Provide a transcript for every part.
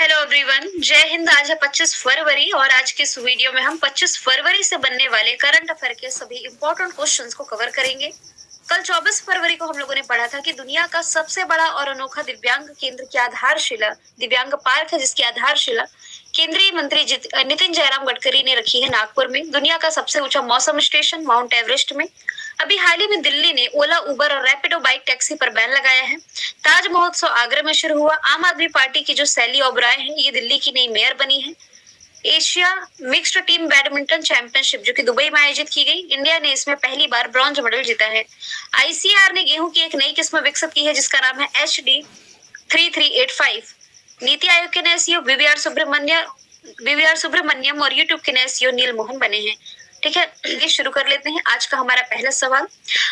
Hello everyone, जय हिंद। आज है 25 फरवरी और आज के इस वीडियो में हम 25 फरवरी से बनने वाले करंट अफेयर के सभी इंपॉर्टेंट क्वेश्चंस को कवर करेंगे। कल 24 फरवरी को हम लोगों ने पढ़ा था कि दुनिया का सबसे बड़ा और अनोखा दिव्यांग केंद्र की आधारशिला दिव्यांग पार्क है, जिसकी आधारशिला केंद्रीय मंत्री नितिन जयराम गडकरी ने रखी है नागपुर में। दुनिया का सबसे ऊंचा मौसम स्टेशन माउंट एवरेस्ट में। अभी हाल ही में दिल्ली ने ओला, उबर और रैपिडो बाइक टैक्सी पर बैन लगाया है। ताज महोत्सव आगरा में शुरू हुआ। आम आदमी पार्टी की जो सैली ओबराय है, ये दिल्ली की नई मेयर बनी है। Asia mixed team badminton championship जो कि दुबई में आयोजित की गई, इंडिया ने इसमें पहली बार ब्रॉन्ज मेडल जीता है। आईसीएआर ने गेहूं की एक नई किस्म विकसित की है जिसका नाम है HD3385। नीति आयोग के नए सीईओ वीवीआर सुब्रमण्यम और यूट्यूब के नए सीईओ नील मोहन बने हैं। ठीक है, ये शुरू कर लेते हैं। आज का हमारा पहला सवाल,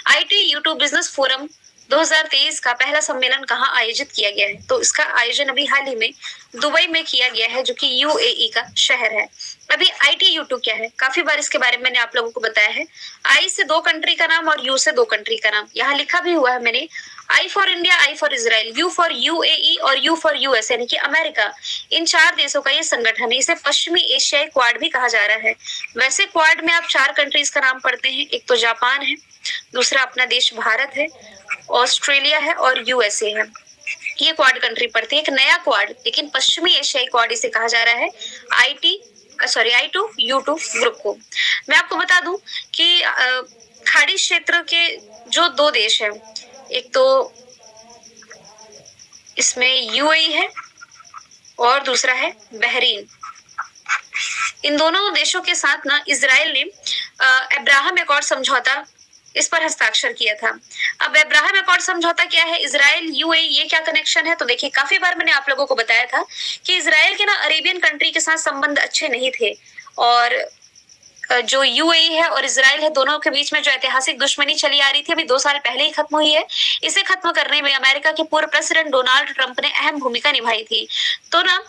आईटी यूट्यूब बिजनेस फोरम 2023 का पहला सम्मेलन कहाँ आयोजित किया गया है? तो इसका आयोजन अभी हाल ही में दुबई में किया गया है, जो कि यूएई का शहर है। अभी आईटी यूट्यूब क्या है? काफी बार इसके बारे में मैंने आप लोगों को बताया है। आई से 2 कंट्री का नाम और यू से 2 कंट्री का नाम यहाँ लिखा भी हुआ है मैंने। I for India, I for Israel, U for UAE और यू फॉर यूएस यानी कि अमेरिका। इन 4 देशों का ये संगठन है। इसे पश्चिमी एशियाई क्वाड भी कहा जा रहा है। वैसे क्वाड में आप 4 कंट्रीज का नाम पढ़ते हैं। एक तो जापान है, दूसरा अपना देश भारत है, ऑस्ट्रेलिया है और यूएसए है। ये क्वाड कंट्री पड़ती है। एक नया क्वाड, लेकिन पश्चिमी एशियाई क्वाड इसे कहा जा रहा है, I2U2 ग्रुप को। मैं आपको बता दूं कि खाड़ी क्षेत्र के जो 2 देश हैं, एक तो इसमें यूएई है और दूसरा है बहरीन। इन दोनों देशों के साथ ना इजराइल ने अब्राहम एकॉर्ड समझौता इस पर हस्ताक्षर किया था। अब अब्राहम एकॉर्ड समझौता क्या है? इजराइल यूएई, ये क्या कनेक्शन है? तो देखिए, काफी बार मैंने आप लोगों को बताया था कि इजराइल के ना अरेबियन कंट्री के साथ संबंध अच्छे नहीं थे, और जो यूएई है और इजराइल है, दोनों के बीच में जो ऐतिहासिक दुश्मनी चली आ रही थी, अभी 2 साल पहले ही खत्म हुई है। इसे खत्म करने में अमेरिका के पूर्व प्रेसिडेंट डोनाल्ड ट्रंप ने अहम भूमिका निभाई थी। तो ना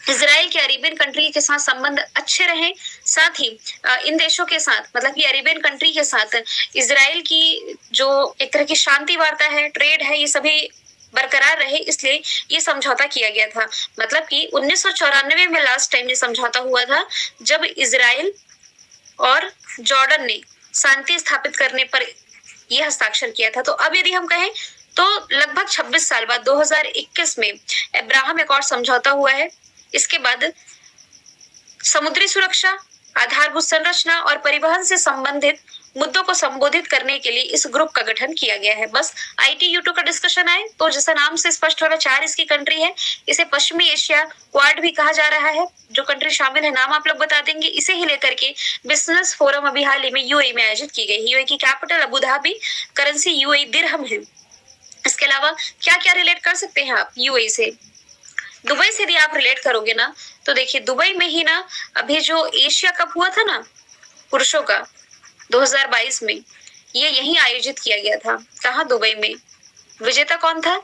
इजराइल के अरेबियन कंट्री के साथ संबंध अच्छे रहे, साथ ही इन देशों के साथ, मतलब कि अरेबियन कंट्री के साथ इजराइल की जो एक तरह की शांति वार्ता है, ट्रेड है, ये सभी बरकरार रहे, इसलिए ये समझौता किया गया था। मतलब कि 1994 में लास्ट टाइम ये समझौता हुआ था, जब इजराइल और जॉर्डन ने शांति स्थापित करने पर यह हस्ताक्षर किया था। तो अब यदि हम कहें तो लगभग 26 साल बाद 2021 में अब्राहम एकॉर्ड समझौता हुआ है। इसके बाद समुद्री सुरक्षा, आधारभूत संरचना और परिवहन से संबंधित मुद्दों को संबोधित करने के लिए इस ग्रुप का गठन किया गया है। बस ITU2 का डिस्कशन आए तो जैसा नाम से स्पष्ट हो रहा है, 4 इसकी कंट्री है। इसे पश्चिमी एशिया क्वाड भी कहा जा रहा है। जो कंट्री शामिल है नाम आप लोग बता देंगे। इसे ही लेकर के बिजनेस फोरम अभी हाल ही में यूएई में आयोजित की गई। यूएई की capital Abu Dhabi, currency UAE dirham है। इसके अलावा क्या क्या रिलेट कर सकते हैं आप यूएई से? दुबई से यदि आप रिलेट करोगे ना, तो देखिए दुबई में ही ना अभी जो एशिया कप हुआ था ना पुरुषों का 2022 में, ये यहीं आयोजित किया गया था। कहाँ? दुबई में। विजेता कौन था?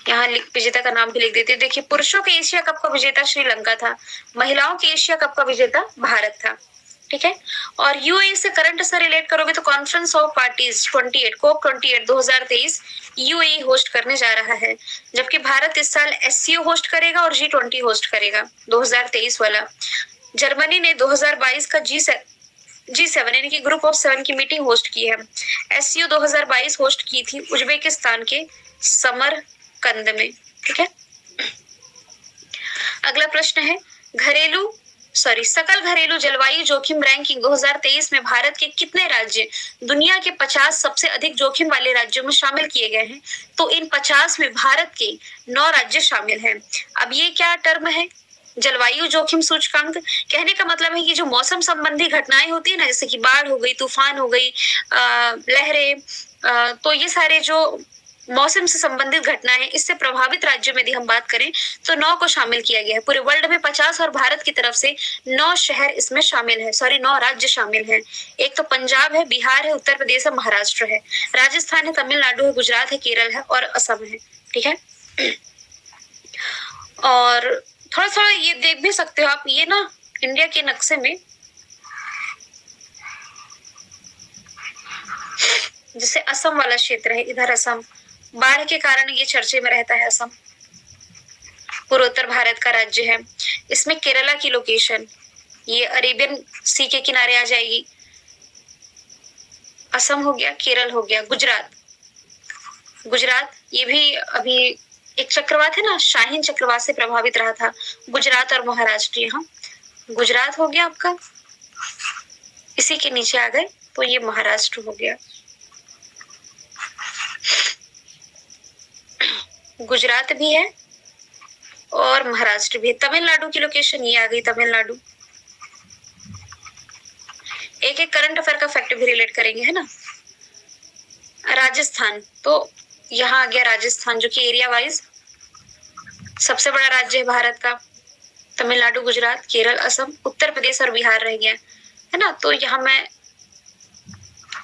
यहाँ विजेता का नाम भी लिख देते हैं। देखिए, पुरुषों के एशिया कप का विजेता श्रीलंका था, महिलाओं के एशिया कप का विजेता भारत था। ठीक है। और यूएई से करंट से रिलेट करोगे तो conference of parties 28 COP 28 2023 UAE host करने जा रहा है, जबकि भारत इस साल एससीओ होस्ट करेगा और G20 होस्ट करेगा 2023 वाला। जर्मनी ने 2022 का G7 यानी कि ग्रुप ऑफ 7 की मीटिंग होस्ट की है। एससीओ 2022 होस्ट की थी उज्बेकिस्तान के समरकंद में। ठीक है। अगला प्रश्न है, सकल घरेलू जलवायु जोखिम रैंकिंग 2023 में भारत के कितने राज्य दुनिया के 50 सबसे अधिक जोखिम वाले राज्यों में शामिल किए गए हैं? तो इन 50 में भारत के 9 राज्य शामिल हैं। अब ये क्या टर्म है? जलवायु जोखिम सूचकांक। कहने का मतलब है कि जो मौसम संबंधी घटनाएं होती है ना, जैसे कि बाढ़ हो गई, तूफान हो गई, लहरें, तो ये सारे जो मौसम से संबंधित घटनाएं हैं, इससे प्रभावित राज्यों में यदि हम बात करें तो 9 को शामिल किया गया है। पूरे वर्ल्ड में 50 और भारत की तरफ से 9 शहर इसमें शामिल है, 9 राज्य शामिल हैं। एक तो पंजाब है, बिहार है, उत्तर प्रदेश है, महाराष्ट्र है, राजस्थान है, तमिलनाडु है, गुजरात है, केरल है और असम है। ठीक है। और थोड़ा थोड़ा ये देख भी सकते हो आप, ये ना इंडिया के नक्शे में जैसे असम वाला क्षेत्र है, इधर असम, बाढ़ के कारण ये चर्चे में रहता है असम। पूर्वोत्तर भारत का राज्य है। इसमें केरला की लोकेशन ये अरेबियन सी के किनारे आ जाएगी। असम हो गया, केरल हो गया, गुजरात, गुजरात ये भी अभी एक चक्रवात है ना, शाहीन चक्रवात से प्रभावित रहा था। गुजरात और महाराष्ट्र, यहाँ गुजरात हो गया आपका, इसी के नीचे आ गए तो ये महाराष्ट्र हो गया। गुजरात भी है और महाराष्ट्र भी है। तमिलनाडु की लोकेशन ये आ गई, तमिलनाडु। एक एक करंट अफेयर का फैक्ट भी रिलेट करेंगे, है ना। राजस्थान, तो यहाँ आ गया राजस्थान, जो कि एरिया वाइज सबसे बड़ा राज्य है भारत का। तमिलनाडु, गुजरात, केरल, असम, उत्तर प्रदेश और बिहार रह गया, है ना। तो यहाँ मैं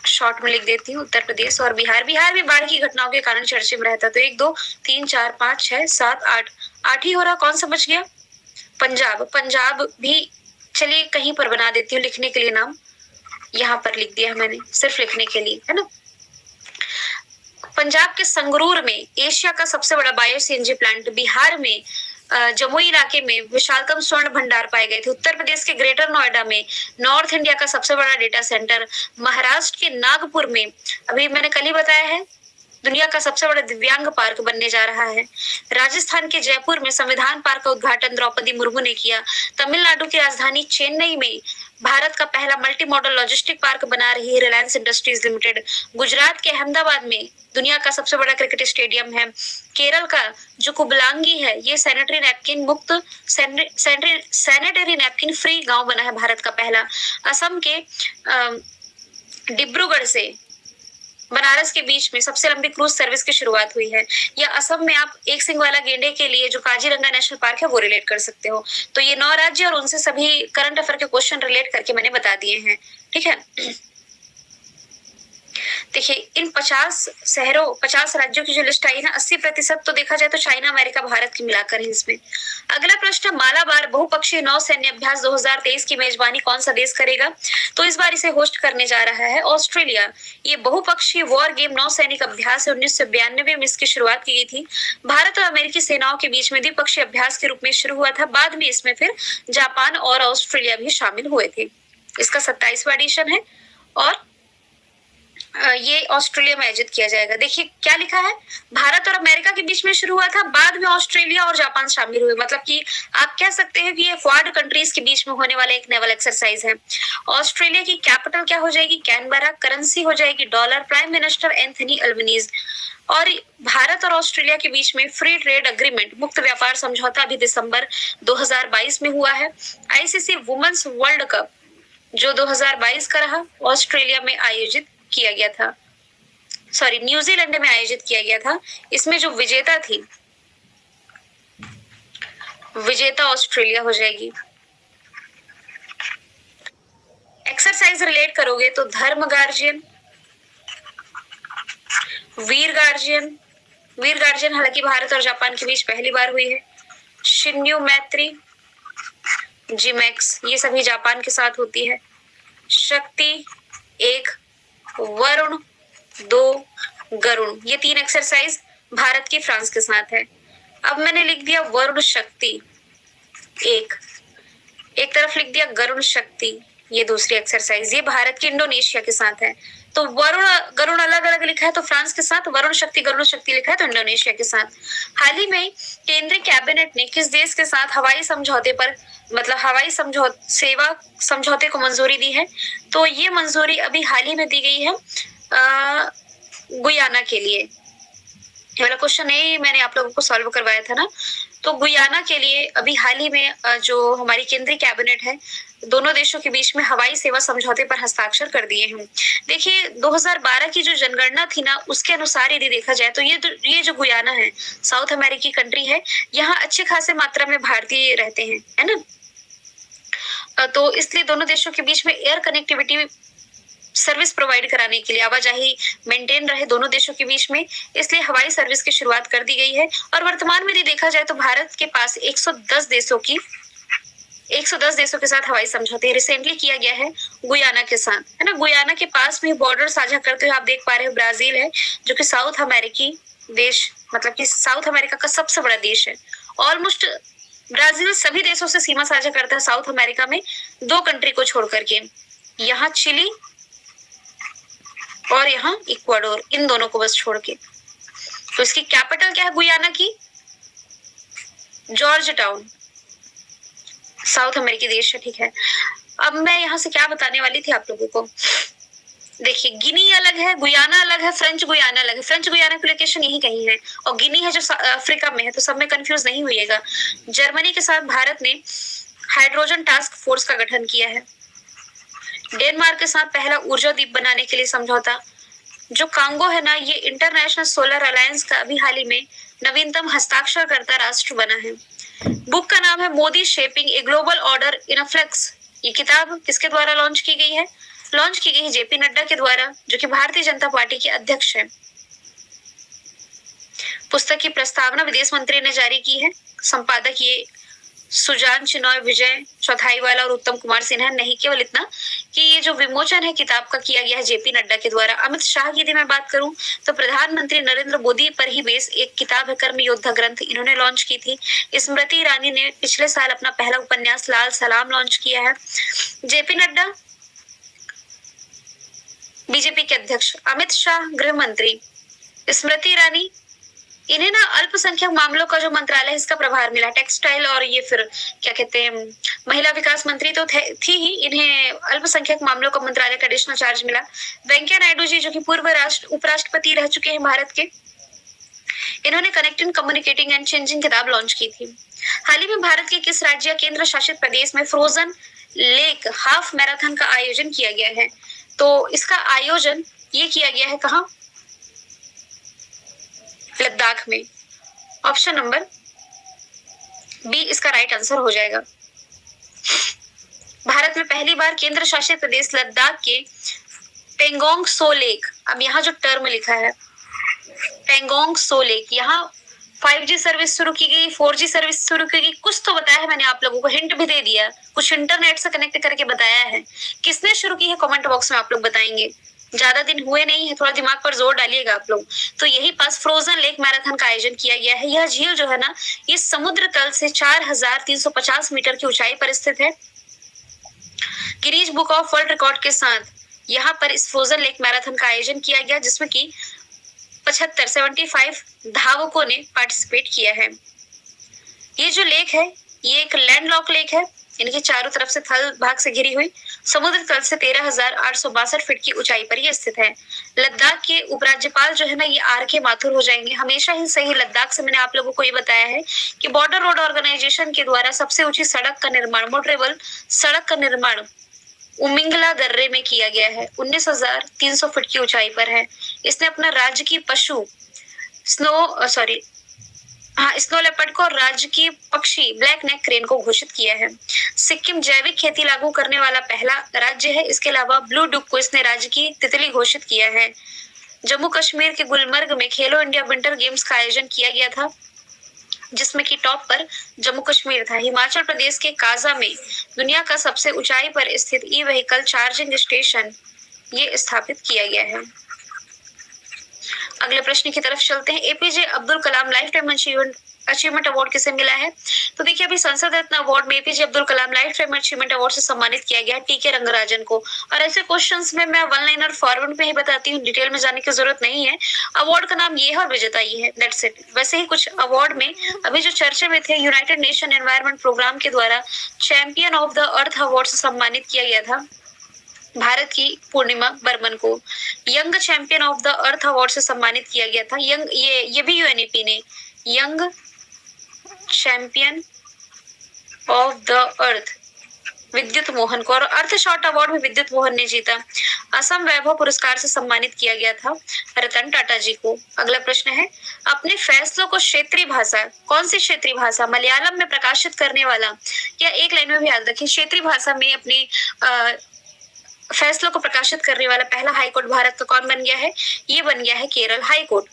शॉर्ट में लिख देती हूँ उत्तर प्रदेश और बिहार। बिहार भी बाढ़ की घटनाओं के कारण चर्चे में रहता। तो 1 2 3 4 5 6 7 8 8 ही हो रहा। कौन सा बच गया? पंजाब। पंजाब भी चलिए कहीं पर बना देती हूँ लिखने के लिए नाम, यहाँ पर लिख दिया मैंने सिर्फ लिखने के लिए, है ना। पंजाब के संगरूर में एशिया का सबसे बड़ा बायो सीएनजी प्लांट, बिहार में जमुई इलाके में विशालतम स्वर्ण भंडार पाए गए थे। उत्तर प्रदेश के ग्रेटर नोएडा में नॉर्थ इंडिया का सबसे बड़ा डेटा सेंटर, महाराष्ट्र के नागपुर में अभी मैंने कल ही बताया है दुनिया का सबसे बड़ा दिव्यांग पार्क बनने जा रहा है। राजस्थान के जयपुर में संविधान पार्क का उद्घाटन द्रौपदी मुर्मू ने किया। तमिलनाडु की राजधानी चेन्नई में भारत का पहला मल्टी मॉडल लॉजिस्टिक पार्क बना रही है रिलायंस इंडस्ट्रीज लिमिटेड। गुजरात के अहमदाबाद में दुनिया का सबसे बड़ा क्रिकेट स्टेडियम है। केरल का जो कुबलांगी है ये सैनिटरी नैपकिन मुक्त सैनिटरी नैपकिन फ्री गांव बना है भारत का पहला। असम के डिब्रूगढ़ से बनारस के बीच में सबसे लंबी क्रूज सर्विस की शुरुआत हुई है। या असम में आप एक सिंग वाला गेंडे के लिए जो काजीरंगा नेशनल पार्क है वो रिलेट कर सकते हो। तो ये 9 राज्य और उनसे सभी करंट अफेयर के क्वेश्चन रिलेट करके मैंने बता दिए हैं, ठीक है। देखिए इन 50 शहरों 50 राज्यों की जो लिस्ट आई है ना, 80% तो देखा जाए तो चाइना, अमेरिका, भारत की मिलाकर है इसमें। अगला प्रश्न, मालाबार बहुपक्षीय नौसैन्य अभ्यास 2023 की मेजबानी कौन सा देश करेगा? तो इस बार इसे होस्ट करने जा रहा है ऑस्ट्रेलिया। ये बहुपक्षीय वॉर गेम नौसैनिक अभ्यास 1992 में इसकी शुरुआत की गई थी। भारत और अमेरिकी सेनाओं के बीच में द्विपक्षीय अभ्यास के रूप में शुरू हुआ था। बाद में इसमें फिर जापान और ऑस्ट्रेलिया भी शामिल हुए थे। इसका 27वां एडिशन है और ये ऑस्ट्रेलिया में आयोजित किया जाएगा। देखिए क्या लिखा है, भारत और अमेरिका के बीच में शुरू हुआ था, बाद में ऑस्ट्रेलिया और जापान शामिल हुए। मतलब कि आप कह सकते हैं कि ये क्वाड कंट्रीज के बीच में होने वाला एक नेवल एक्सरसाइज है। ऑस्ट्रेलिया की कैपिटल क्या हो जाएगी? कैनबरा। करेंसी हो जाएगी dollar. Prime minister Anthony Albanese. और भारत और ऑस्ट्रेलिया के बीच में फ्री ट्रेड अग्रीमेंट, मुक्त व्यापार समझौता अभी दिसंबर 2022 में हुआ है। आईसीसी वुमेन्स वर्ल्ड कप जो 2022 का रहा, ऑस्ट्रेलिया में आयोजित किया गया था, सॉरी न्यूजीलैंड में आयोजित किया गया था। इसमें जो विजेता थी, विजेता ऑस्ट्रेलिया हो जाएगी। एक्सरसाइज रिलेट करोगे तो धर्म गार्जियन, वीर गार्जियन, वीर गार्जियन हालांकि भारत और जापान के बीच पहली बार हुई है। शिन्यू मैत्री, जिमैक्स ये सभी जापान के साथ होती है। शक्ति 1, वरुण 2, गरुण, ये 3 एक्सरसाइज भारत की फ्रांस के साथ है। अब मैंने लिख दिया वरुण शक्ति 1, एक तरफ लिख दिया गरुण शक्ति, ये दूसरी एक्सरसाइज, ये भारत की इंडोनेशिया के साथ है। तो वरुण गरुण अलग अलग लिखा है तो फ्रांस के साथ, वरुण शक्ति गरुण शक्ति लिखा है तो इंडोनेशिया के साथ। हाल ही में केंद्रीय कैबिनेट ने किस देश के साथ हवाई समझौते पर, मतलब हवाई सेवा समझौते को मंजूरी दी है? तो ये मंजूरी अभी हाल ही में दी गई है गुयाना के लिए। ये वाला क्वेश्चन नहीं मैंने आप लोगों को सॉल्व करवाया था ना, तो गुयाना के लिए अभी हाल ही में जो हमारी केंद्रीय कैबिनेट है दोनों देशों के बीच में हवाई सेवा समझौते पर हस्ताक्षर कर दिए हैं। देखिए 2012 की जो जनगणना थी ना उसके अनुसार यदि देखा जाए तो ये जो गुयाना है साउथ अमेरिकी कंट्री है, यहाँ अच्छे खासे मात्रा में भारतीय रहते हैं, है ना। तो इसलिए दोनों देशों के बीच में एयर कनेक्टिविटी सर्विस प्रोवाइड कराने के लिए, आवाजाही मेंटेन रहे दोनों देशों के बीच में, इसलिए हवाई सर्विस की शुरुआत कर दी गई है। और वर्तमान में यदि देखा जाए तो भारत के पास 110 देशों के साथ हवाई समझौते रिसेंटली किया गया है गुयाना के साथ, है ना। गुयाना के पास में बॉर्डर साझा करते हुए आप देख पा रहे हो ब्राजील है जो कि साउथ अमेरिकी देश, मतलब कि साउथ अमेरिका का सबसे बड़ा देश है, ऑलमोस्ट ब्राजील सभी देशों से सीमा साझा करता है साउथ अमेरिका में, 2 कंट्री को छोड़ करके, यहाँ चिली और यहाँ इक्वाडोर, इन दोनों को बस छोड़ के। तो इसकी कैपिटल क्या है गुयाना की? जॉर्ज टाउन, साउथ अमेरिकी देश है, ठीक है। अब मैं यहाँ से क्या बताने वाली थी आप लोगों को, देखिए गिनी अलग है, गुयाना अलग है, फ्रेंच गुयाना अलग है। फ्रेंच गुयाना की लोकेशन यही कहीं है और गिनी है जो अफ्रीका में है, तो सब में कंफ्यूज नहीं होइएगा। जर्मनी के साथ भारत ने हाइड्रोजन टास्क फोर्स का गठन किया है। डेनमार्क के साथ पहला ऊर्जा द्वीप बनाने के लिए समझौता। जो कांगो है ना, ये इंटरनेशनल सोलर अलायंस का अभी हाल ही में नवीनतम हस्ताक्षरकर्ता राष्ट्र बना है। बुक का नाम है Modi shaping a global order in a flux. ये किताब किसके द्वारा लॉन्च की गई है? लॉन्च की गई है जेपी नड्डा के द्वारा, जो कि भारतीय जनता पार्टी के अध्यक्ष हैं। पुस्तक की प्रस्तावना विदेश मंत्री ने जारी की है। संपादक ये सुजान चिनॉय, विजय चौथाई वाला और उत्तम कुमार सिन्हा। नहीं केवल इतना कि ये जो विमोचन है किताब का किया गया है जेपी नड्डा के द्वारा। अमित शाह की यदि मैं बात करूं तो प्रधानमंत्री नरेंद्र मोदी पर ही बेस एक किताब है, कर्म योद्धा ग्रंथ, इन्होंने लॉन्च की थी। स्मृति ईरानी ने पिछले साल अपना पहला उपन्यास लाल सलाम लॉन्च किया है। जेपी नड्डा बीजेपी के अध्यक्ष, अमित शाह गृह मंत्री, स्मृति ईरानी, इन्हें ना अल्पसंख्यक मामलों का जो मंत्रालय है इसका प्रभार मिला, टेक्सटाइल और ये फिर क्या कहते हैं महिला विकास मंत्री तो थी ही, इन्हें अल्पसंख्यक मामलों का मंत्रालय का एडिशनल चार्ज मिला। वेंकैया नायडू जी जो कि पूर्व उपराष्ट्रपति रह चुके हैं भारत के, इन्होंने कनेक्टिंग, कम्युनिकेटिंग एंड चेंजिंग किताब लॉन्च की थी। हाल ही में भारत के किस राज्य या केंद्र शासित प्रदेश में फ्रोजन लेक हाफ मैराथन का आयोजन किया गया है? तो इसका आयोजन ये किया गया है कहाँ? लद्दाख में। ऑप्शन नंबर बी इसका राइट आंसर हो जाएगा। भारत में पहली बार केंद्र शासित प्रदेश लद्दाख के पेंगोंग सो लेक, अब यहाँ जो टर्म लिखा है पेंगोंग सो लेक, यहाँ 5G सर्विस शुरू की गई, 4G सर्विस शुरू की गई, कुछ तो बताया है मैंने आप लोगों को, हिंट भी दे दिया, कुछ इंटरनेट से कनेक्ट करके बताया है। किसने शुरू की है कमेंट बॉक्स में आप लोग बताएंगे। ज्यादा दिन हुए नहीं है, थोड़ा दिमाग पर जोर डालिएगा आप लोग। तो यही पास फ्रोजन लेक मैराथन का आयोजन किया गया है। यह झील जो है ना, ये समुद्र तल से 4350 मीटर की ऊंचाई पर स्थित है। Guinness book of world record के साथ यहाँ पर इस फ्रोजन लेक मैराथन का आयोजन किया गया, जिसमें की 75 धावकों ने पार्टिसिपेट किया है। ये जो लेक है ये एक लैंडलॉक लेक है, इनके चारों तरफ से थल भाग से घिरी हुई, समुद्र तल से 13,862 फीट की ऊंचाई पर ये स्थित है। लद्दाख के उपराज्यपाल जो है ना, ये आर.के. माथुर हो जाएंगे। हमेशा ही सही लद्दाख से मैंने आप लोगों को ये बताया है कि बॉर्डर रोड ऑर्गेनाइजेशन के द्वारा सबसे ऊंची सड़क का निर्माण, मोटरेबल सड़क का निर्माण उमिंगला दर्रे में किया गया है, 19,300 फीट की ऊंचाई पर है। इसने अपना राज्य की पशु स्नो लेपर्ड को और राज्य की पक्षी ब्लैक नेक क्रेन को घोषित किया है। सिक्किम जैविक खेती लागू करने वाला पहला राज्य है। इसके अलावा ब्लू डुक को इसने राज्य की तितली घोषित किया है। जम्मू कश्मीर के गुलमर्ग में खेलो इंडिया विंटर गेम्स का आयोजन किया गया था, जिसमें की टॉप पर जम्मू कश्मीर था। हिमाचल प्रदेश के काजा में दुनिया का सबसे ऊंचाई पर स्थित ई व्हीकल चार्जिंग स्टेशन ये स्थापित किया गया है। अगले प्रश्न की तरफ चलते हैं। APJ Abdul Kalam life time achievement award किसे मिला है? तो देखिए अभी संसद रत्न अवार्ड में APJ Abdul Kalam life time achievement award से सम्मानित किया गया टीके रंगराजन को। और ऐसे क्वेश्चंस में मैं वन लाइनर फॉरवर्ड में ही बताती हूँ, डिटेल में जाने की जरूरत नहीं है। अवार्ड का नाम ये है और विजेता ये है, दैट्स इट। वैसे ही कुछ अवार्ड में अभी जो चर्चे में थे, यूनाइटेड नेशन एनवायरमेंट प्रोग्राम के द्वारा champion of the earth award से सम्मानित किया गया था भारत की पूर्णिमा बर्मन को। Young champion of the earth award से सम्मानित किया गया था यंग, ये भी यूएनईपी ने young champion of the earth विद्युत मोहन को, और अर्थ शॉट अवार्ड में विद्युत मोहन ने जीता। असम वैभव पुरस्कार से सम्मानित किया गया था रतन टाटा जी को। अगला प्रश्न है, अपने फैसलों को क्षेत्रीय भाषा, कौन सी क्षेत्रीय भाषा, मलयालम में प्रकाशित करने वाला, या एक लाइन में भी याद रखें, क्षेत्रीय भाषा में अपनी फैसलों को प्रकाशित करने वाला पहला हाईकोर्ट भारत का कौन बन गया है? ये बन गया है केरल हाईकोर्ट।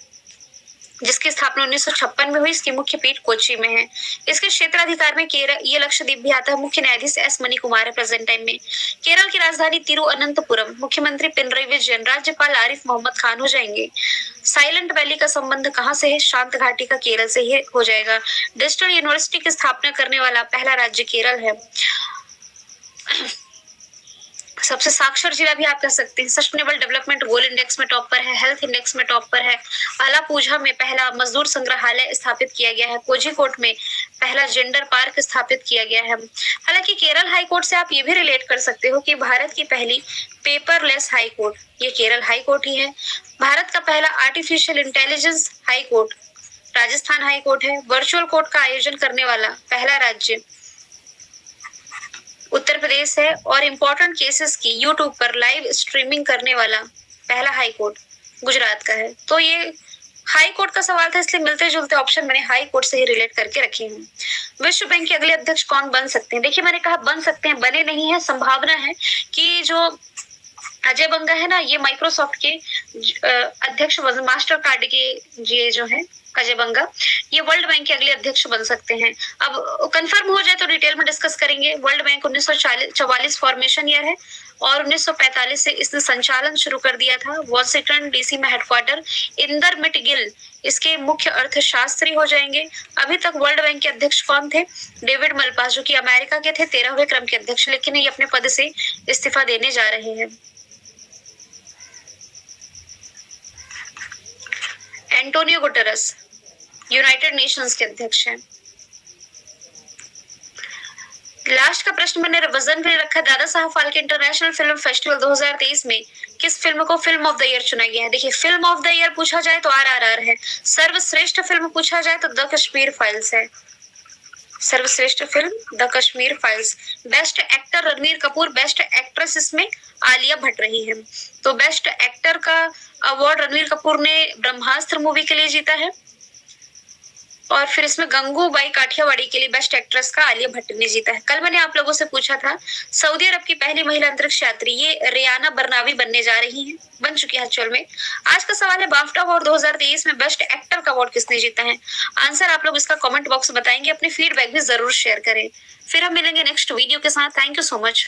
जिसकी स्थापना 1956 में हुई। इसकी मुख्य पीठ कोच्चि में है। इसके क्षेत्राधिकार में ये लक्षद्वीप भी आता है। मुख्य न्यायाधीश एस मणिकुमार है प्रेजेंट टाइम में। केरल की राजधानी तिरुअनंतपुरम। मुख्यमंत्री पिनरई विजयन। राज्यपाल आरिफ मोहम्मद खान हो जाएंगे। साइलेंट वैली का संबंध कहाँ से है? शांत घाटी का केरल से ही हो जाएगा। डिजिटल यूनिवर्सिटी की स्थापना करने वाला पहला राज्य केरल है। सबसे साक्षर जिला भी आप कह सकते हैं। सस्टेनेबल डेवलपमेंट गोल इंडेक्स में टॉप पर है। हेल्थ इंडेक्स में टॉप पर है। आलापूझा में पहला मजदूर संग्रहालय स्थापित किया गया है। कोझिकोड में पहला जेंडर पार्क स्थापित किया गया है। हालांकि केरल हाई कोर्ट से आप ये भी रिलेट कर सकते हो कि भारत की पहली पेपरलेस हाई कोर्ट ये केरल हाई कोर्ट ही है। भारत का पहला artificial intelligence high court Rajasthan high court है। वर्चुअल कोर्ट का आयोजन करने वाला पहला राज्य उत्तर प्रदेश है। और इम्पोर्टेंट केसेस की यूट्यूब पर लाइव स्ट्रीमिंग करने वाला पहला हाई कोर्ट गुजरात का है। तो ये हाई कोर्ट का सवाल था, इसलिए मिलते जुलते ऑप्शन मैंने हाई कोर्ट से ही रिलेट करके रखे हैं। विश्व बैंक के अगले अध्यक्ष कौन बन सकते हैं? देखिए मैंने कहा बन सकते हैं, बने नहीं है। संभावना है कि जो अजय बंगा है ना, ये माइक्रोसॉफ्ट के अध्यक्ष मास्टर कार्ड के ये जो है अजय बंगा, ये वर्ल्ड बैंक के अगले अध्यक्ष बन सकते हैं। अब कंफर्म हो जाए तो डिटेल में डिस्कस करेंगे। वर्ल्ड बैंक 1944 फॉर्मेशन ईयर है और 1945 से इसने संचालन शुरू कर दिया था। वॉशिंगटन डीसी में हेडक्वार्टर। इंदर मिटगिल इसके मुख्य अर्थशास्त्री हो जाएंगे। अभी तक वर्ल्ड बैंक के अध्यक्ष कौन थे? डेविड मलपास, जो कि अमेरिका के थे, 13वें क्रम के अध्यक्ष, लेकिन ये अपने पद से इस्तीफा देने जा रहे हैं। एंटोनियो गुटेरेस यूनाइटेड नेशंस के अध्यक्ष हैं। लास्ट का प्रश्न मैंने वजन भी रखा। Dada Saheb Phalke international film festival 2023 में किस फिल्म को फिल्म ऑफ द ईयर चुना गया है? देखिए फिल्म ऑफ द ईयर पूछा जाए तो RRR है। सर्वश्रेष्ठ फिल्म पूछा जाए तो द कश्मीर फाइल्स है। सर्वश्रेष्ठ film the Kashmir files. Best actor Ranveer Kapoor. Best actress इसमें आलिया भट्ट रही है। तो बेस्ट एक्टर का अवार्ड रणवीर कपूर ने ब्रह्मास्त्र मूवी के लिए जीता है और फिर इसमें गंगूबाई काठियावाड़ी के लिए बेस्ट एक्ट्रेस का आलिया भट्ट ने जीता है। कल मैंने आप लोगों से पूछा था सऊदी अरब की पहली महिला अंतरिक्ष यात्री ये रियाना बरनावी बनने जा रही हैं, बन चुकी है एक्चुअल में। आज का सवाल है बाफ्टा अवार्ड 2023 में बेस्ट एक्टर का अवार्ड किसने जीता है? आंसर आप लोग इसका कमेंट बॉक्स में बताएंगे। अपनी फीडबैक भी जरूर शेयर करें। फिर हम मिलेंगे नेक्स्ट वीडियो के साथ। Thank you so much.